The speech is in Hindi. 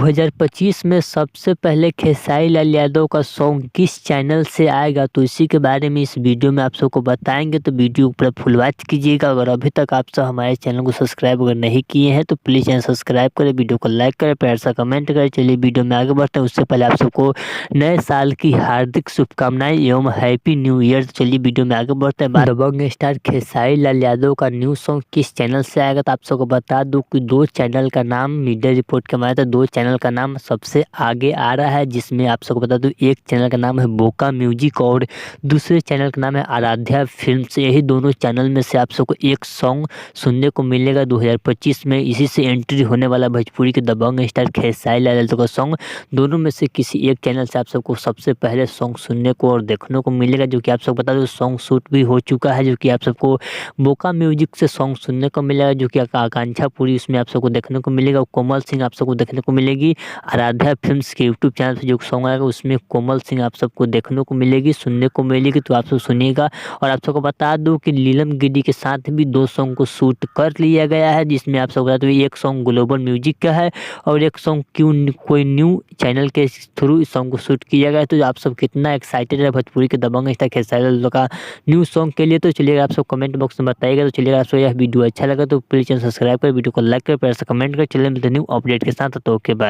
2025 में सबसे पहले खेसारी लाल यादव का सॉन्ग किस चैनल से आएगा, तो इसी के बारे में इस वीडियो में आप सबको बताएंगे। तो वीडियो को पूरा फुल वॉच कीजिएगा। अगर अभी तक आप सब हमारे चैनल को सब्सक्राइब अगर नहीं किए हैं तो प्लीज़ चैनल सब्सक्राइब करें, वीडियो को लाइक करें, प्यार सा कमेंट करें। चलिए वीडियो में आगे बढ़ते हैं। उससे पहले आप सबको नए साल की हार्दिक शुभकामनाएं एवं हैप्पी न्यू ईयर। तो चलिए वीडियो में आगे बढ़ते हैं। दबंग स्टार खेसारी लाल यादव का न्यू सॉन्ग किस चैनल से आएगा, तो आप सबको बता दूं कि दो चैनल का नाम मीडिया रिपोर्ट के माध्यम से दो चैनल का नाम सबसे आगे आ रहा है, जिसमें आप सबको बता दूं एक चैनल का नाम है बोका म्यूजिक और दूसरे चैनल का नाम है आराध्या फिल्म्स। यही दोनों चैनल में से आप सबको एक सॉन्ग सुनने को मिलेगा 2025 में। इसी से एंट्री होने वाला भोजपुरी के दबंग स्टार खेसारी लाल यादव का सॉन्ग। दोनों में से किसी एक चैनल से आप सबको सबसे पहले सॉन्ग सुनने को और देखने को मिलेगा, जो कि आप सबको बता दूं सॉन्ग शूट भी हो चुका है, जो कि आप सबको बोका म्यूजिक से सॉन्ग सुनने को मिलेगा, जो कि आकांक्षा पूरी उसमें आप सबको देखने को मिलेगा। कोमल सिंह आप सबको देखने को मिलेगी। आराध्या फिल्म्स के यूट्यूब चैनल से जो सॉन्ग आएगा उसमें कोमल सिंह आप सबको देखने को मिलेगी, सुनने को मिलेगी। तो आप सब सुनिएगा। और आप सबको बता दूं कि नीलम गिरी के साथ भी दो सॉन्ग को शूट कर लिया गया है, जिसमें आप सबको बता दूं एक सॉन्ग ग्लोबल म्यूजिक का है और एक सॉन्ग कोई न्यू चैनल के थ्रू इस सॉन्ग को शूट किया गया है। तो आप सब कितना एक्साइटेड है भोजपुरी के दबंग स्टार खेसारी लाल यादव का न्यू सॉन्ग के लिए। तो चलिए आप सब कमेंट बॉक्स में बताइएगा। तो चलिए आपको यह वीडियो अच्छा लगा तो प्लीज़ चैनल सब्सक्राइब कर, वीडियो को लाइक कर, प्यार से कमेंट कर। चलिए मिलते हैं न्यू अपडेट के साथ। तो ओके बाय।